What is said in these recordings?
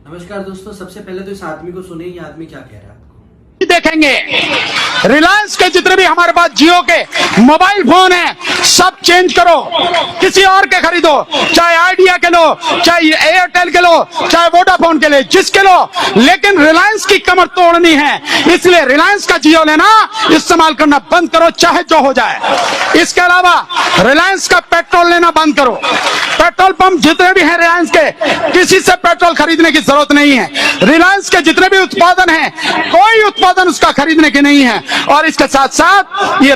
नमस्कार दोस्तों, सबसे पहले तो इस आदमी को सुने, ये आदमी क्या कह रहा है आपको देखेंगे। रिलायंस के जितने भी हमारे पास जियो के मोबाइल फोन हैं सब चेंज करो, किसी और के खरीदो, चाहे आइडिया के लो, चाहे एयरटेल के लो, चाहे वोडाफोन के ले, जिसके लो, लेकिन रिलायंस की कमर तोड़नी है। इसलिए रिलायंस का जियो लेना, इस्तेमाल करना बंद करो, चाहे जो हो जाए। इसके अलावा रिलायंस का पेट्रोल लेना बंद करो। पेट्रोल पंप जितने भी हैं रिलायंस के, किसी से पेट्रोल खरीदने की जरूरत नहीं है। रिलायंस के जितने भी उत्पादन हैं, कोई उत्पादन उसका खरीदने के नहीं है। और इसके साथ साथ ये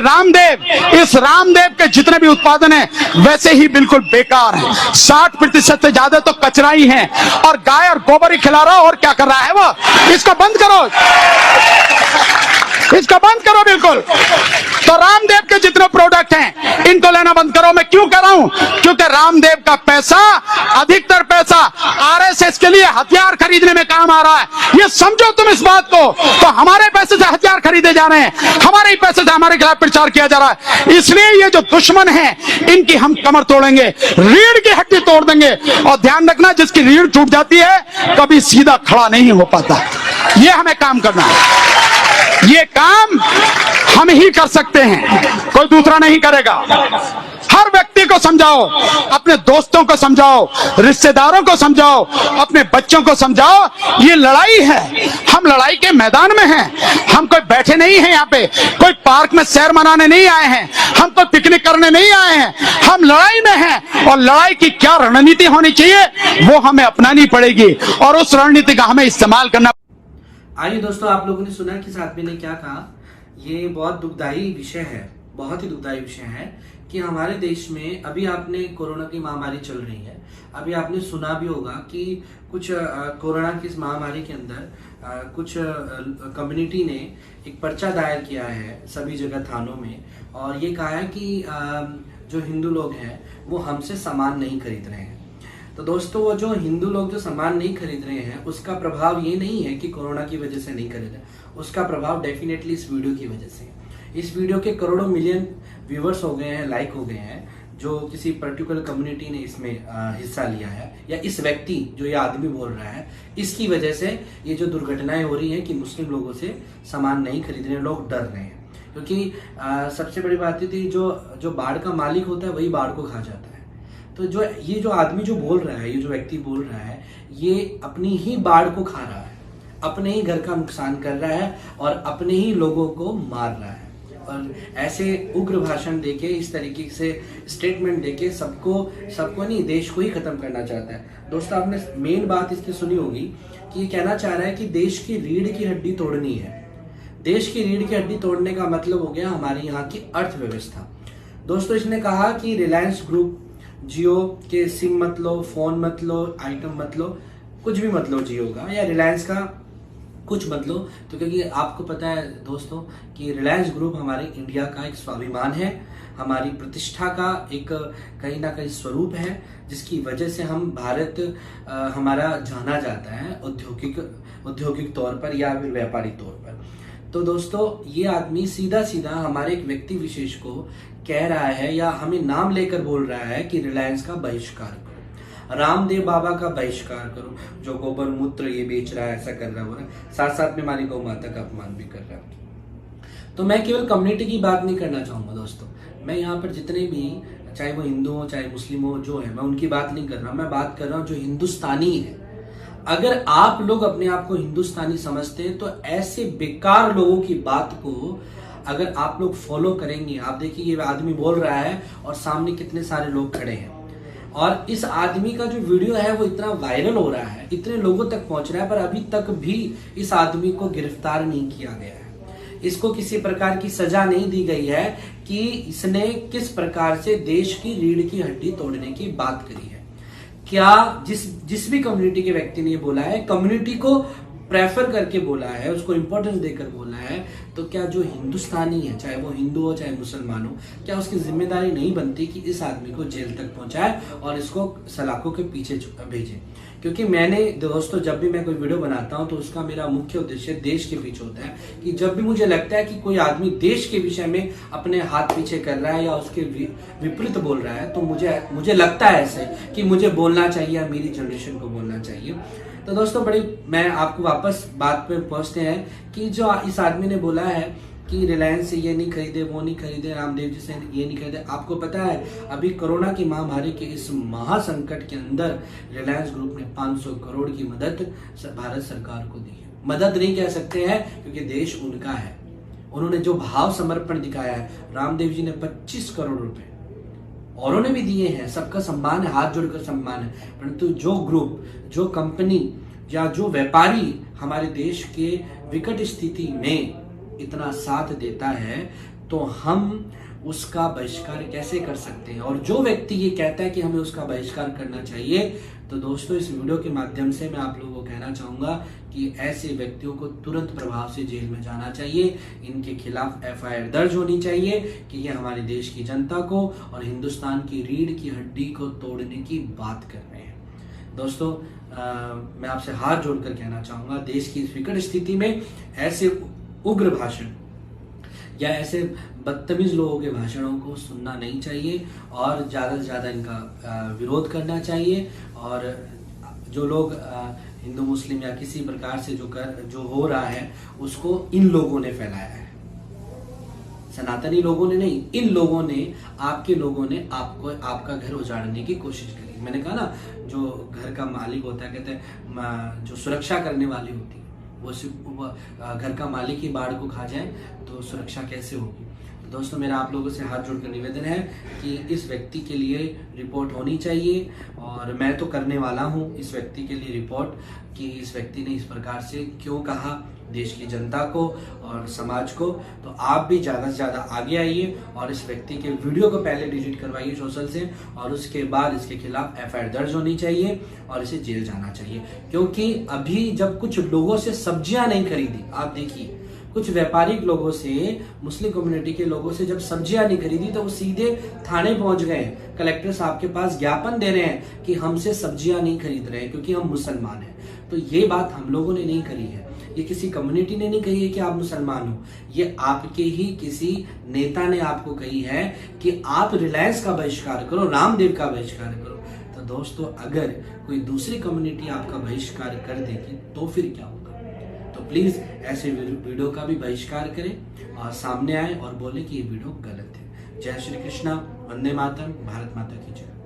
इस रामदेव के जितने भी उत्पादन हैं वैसे ही बिल्कुल बेकार हैं। 60% से ज्यादा तो कचरा ही है, और गाय और गोबर ही खिला रहा, और क्या कर रहा है वो। इसको बंद करो, इसको बंद करो बिल्कुल। तो रामदेव के जितने प्रोडक्ट हैं इनको लेना बंद करो। मैं क्यों कह रहा हूं? क्योंकि रामदेव का पैसा, अधिकतर पैसा आरएसएस के लिए हथियार खरीदने में काम आ रहा है। ये समझो तुम इस बात को। तो हमारे पैसे से हथियार खरीदे जा रहे हैं, हमारे ही पैसे से हमारे खिलाफ प्रचार किया जा रहा है। इसलिए ये जो दुश्मन है इनकी हम कमर तोड़ेंगे, रीढ़ की हड्डी तोड़ देंगे। और ध्यान रखना, जिसकी रीढ़ टूट जाती है कभी सीधा खड़ा नहीं हो पाता। ये हमें काम करना है, ये काम हम ही कर सकते हैं, कोई दूसरा नहीं करेगा। हर व्यक्ति को समझाओ, अपने दोस्तों को समझाओ, रिश्तेदारों को समझाओ, अपने बच्चों को समझाओ। ये लड़ाई है, हम लड़ाई के मैदान में हैं। हम कोई बैठे नहीं हैं यहाँ पे, कोई पार्क में सैर मनाने नहीं आए हैं, हम कोई पिकनिक करने नहीं आए हैं। हम लड़ाई में हैं, और लड़ाई की क्या रणनीति होनी चाहिए वो हमें अपनानी पड़ेगी, और उस रणनीति का हमें इस्तेमाल करना। आइए दोस्तों, आप लोगों ने सुना कि इस आदमी ने क्या कहा। ये बहुत दुखदाई विषय है, बहुत ही दुखदाई विषय है कि हमारे देश में अभी आपने कोरोना की महामारी चल रही है। अभी आपने सुना भी होगा कि कुछ कोरोना की इस महामारी के अंदर कुछ कम्युनिटी ने एक पर्चा दायर किया है सभी जगह थानों में, और ये कहा है कि जो हिंदू लोग हैं वो हमसे सामान नहीं खरीद रहे हैं। तो दोस्तों, वो जो हिंदू लोग जो सामान नहीं खरीद रहे हैं उसका प्रभाव ये नहीं है कि कोरोना की वजह से नहीं खरीद रहे, उसका प्रभाव डेफिनेटली इस वीडियो की वजह से है। इस वीडियो के करोड़ों मिलियन व्यूवर्स हो गए हैं, लाइक हो गए हैं, जो किसी पर्टिकुलर कम्युनिटी ने इसमें हिस्सा लिया है, या इस व्यक्ति जो ये आदमी बोल रहा है, इसकी वजह से ये जो दुर्घटनाएं हो रही है कि मुस्लिम लोगों से सामान नहीं खरीद रहे, लोग डर रहे हैं। क्योंकि सबसे बड़ी बात थी, जो बाढ़ का मालिक होता है वही बाढ़ को खा जाता है। तो ये जो आदमी जो बोल रहा है, ये जो व्यक्ति बोल रहा है, ये अपनी ही बाढ़ को खा रहा है, अपने ही घर का नुकसान कर रहा है, और अपने ही लोगों को मार रहा है। और ऐसे उग्र भाषण देके, इस तरीके से स्टेटमेंट देके सबको नहीं, देश को ही खत्म करना चाहता है। दोस्तों, आपने मेन बात इसकी सुनी होगी कि ये कहना चाह रहा है कि देश की रीढ़ की हड्डी तोड़नी है। देश की रीढ़ की हड्डी तोड़ने का मतलब हो गया हमारी यहाँ की अर्थव्यवस्था। दोस्तों, इसने कहा कि रिलायंस ग्रुप, जियो के सिम मत लो, फोन मत लो, आइटम मत लो, कुछ भी मत लो जियो का या रिलायंस का, कुछ मत लो। तो क्योंकि आपको पता है दोस्तों कि रिलायंस ग्रुप हमारे इंडिया का एक स्वाभिमान है, हमारी प्रतिष्ठा का एक कहीं ना कहीं स्वरूप है, जिसकी वजह से हम भारत हमारा जाना जाता है औद्योगिक तौर पर या फिर व्यापारिक तौर पर। तो दोस्तों, ये आदमी सीधा सीधा हमारे एक व्यक्ति विशेष को कह रहा है, या हमें नाम लेकर बोल रहा है कि रिलायंस का बहिष्कार करो, रामदेव बाबा का बहिष्कार करो, जो गोबर मूत्र ये बेच रहा है, ऐसा कर रहा है, साथ साथ में हमारी गौ माता का अपमान भी कर रहा है। तो मैं केवल कम्युनिटी की बात नहीं करना चाहूंगा दोस्तों, मैं यहाँ पर जितने भी, चाहे वो हिंदू हो चाहे मुस्लिम हो, जो है, मैं उनकी बात नहीं कर रहा, मैं बात कर रहा हूँ जो हिंदुस्तानी है। अगर आप लोग अपने आप को हिंदुस्तानी समझते हैं तो ऐसे बेकार लोगों की बात को अगर आप लोग फॉलो करेंगे, आप देखिए ये आदमी बोल रहा है और सामने कितने सारे लोग खड़े हैं, और इस आदमी का जो वीडियो है वो इतना वायरल हो रहा है, इतने लोगों तक पहुंच रहा है, पर अभी तक भी इस आदमी को गिरफ्तार नहीं किया गया है। इसको किसी प्रकार की सजा नहीं दी गई है कि इसने किस प्रकार से देश की रीढ़ की हड्डी तोड़ने की बात करी है। क्या जिस भी कम्युनिटी के व्यक्ति ने ये बोला है, कम्युनिटी को प्रेफर करके बोला है, उसको इंपॉर्टेंस देकर बोला है, तो क्या जो हिंदुस्तानी है, चाहे वो हिंदू हो चाहे मुसलमान हो, क्या उसकी जिम्मेदारी नहीं बनती कि इस आदमी को जेल तक पहुंचाए और इसको सलाखों के पीछे भेजे? क्योंकि मैंने दोस्तों, जब भी मैं कोई वीडियो बनाता हूं तो उसका मेरा मुख्य उद्देश्य देश के पीछे होता है, कि जब भी मुझे लगता है कि कोई आदमी देश के विषय में अपने हाथ पीछे कर रहा है या उसके विपरीत बोल रहा है, तो मुझे लगता है ऐसे कि मुझे बोलना चाहिए, मेरी जनरेशन को बोलना चाहिए। तो दोस्तों मैं आपको वापस बात पे पहुंचते हैं कि जो इस आदमी ने बोला है कि रिलायंस से ये नहीं खरीदे, वो नहीं खरीदे, रामदेव जी से ये नहीं खरीदे। आपको पता है अभी कोरोना की महामारी के इस महासंकट के अंदर रिलायंस ग्रुप ने 500 करोड़ की मदद भारत सरकार को दी है। मदद नहीं कह सकते हैं क्योंकि देश उनका है। उन्होंने जो भाव समर्पण दिखाया है, रामदेव जी ने 25 करोड़ रुपए औरों ने भी दिए हैं, सबका सम्मान है, हाथ जोड़कर सम्मान है। परंतु जो ग्रुप, जो कंपनी या जो व्यापारी हमारे देश के विकट स्थिति में इतना साथ देता है तो हम उसका बहिष्कार कैसे कर सकते हैं। और जो व्यक्ति ये कहता है कि हमें उसका बहिष्कार करना चाहिए, तो दोस्तों इस वीडियो के माध्यम से मैं आप लोगों को कहना चाहूंगा कि ऐसे व्यक्तियों को तुरंत प्रभाव से जेल में जाना चाहिए। इनके खिलाफ FIR दर्ज होनी चाहिए कि ये हमारे देश की जनता को और हिंदुस्तान की रीढ़ की हड्डी को तोड़ने की बात कर रहे हैं। दोस्तों मैं आपसे हाथ जोड़कर कहना चाहूंगा, देश की इस विकट स्थिति में ऐसे उग्र भाषण या ऐसे बदतमीज लोगों के भाषणों को सुनना नहीं चाहिए और ज़्यादा से ज़्यादा इनका विरोध करना चाहिए। और जो लोग हिंदू मुस्लिम या किसी प्रकार से जो हो रहा है उसको इन लोगों ने फैलाया है, सनातनी लोगों ने नहीं, इन लोगों ने, आपके लोगों ने आपका घर उजाड़ने की कोशिश करी। मैंने कहा ना, जो घर का मालिक होता है, कहते हैं जो सुरक्षा करने वाली होती है वो सिर्फ घर का मालिक ही बाढ़ को खा जाए तो सुरक्षा कैसे होगी। तो दोस्तों मेरा आप लोगों से हाथ जोड़कर निवेदन है कि इस व्यक्ति के लिए रिपोर्ट होनी चाहिए और मैं तो करने वाला हूं इस व्यक्ति के लिए रिपोर्ट कि इस व्यक्ति ने इस प्रकार से क्यों कहा देश की जनता को और समाज को। तो आप भी ज़्यादा से ज़्यादा आगे आइए और इस व्यक्ति के वीडियो को पहले डिलीट करवाइए सोशल से और उसके बाद इसके खिलाफ FIR दर्ज होनी चाहिए और इसे जेल जाना चाहिए। क्योंकि अभी जब कुछ लोगों से सब्जियां नहीं खरीदी, आप देखिए कुछ व्यापारिक लोगों से, मुस्लिम कम्युनिटी के लोगों से जब सब्जियां नहीं खरीदी तो वो सीधे थाने पहुंच गए, कलेक्टर साहब के पास ज्ञापन दे रहे हैं कि हमसे सब्जियां नहीं खरीद रहे हैं क्योंकि हम मुसलमान हैं। तो ये बात हम लोगों ने नहीं करी है, ये किसी कम्युनिटी ने नहीं कही है कि आप मुसलमान हो, ये आपके ही किसी नेता ने आपको कही है कि आप रिलायंस का बहिष्कार करो, रामदेव का बहिष्कार करो। तो दोस्तों अगर कोई दूसरी कम्युनिटी आपका बहिष्कार कर देगी तो फिर क्या होगा। तो प्लीज ऐसे वीडियो का भी बहिष्कार करें और सामने आए और बोले कि ये वीडियो गलत है। जय श्री कृष्णा, वंदे मातरम, भारत माता की जय।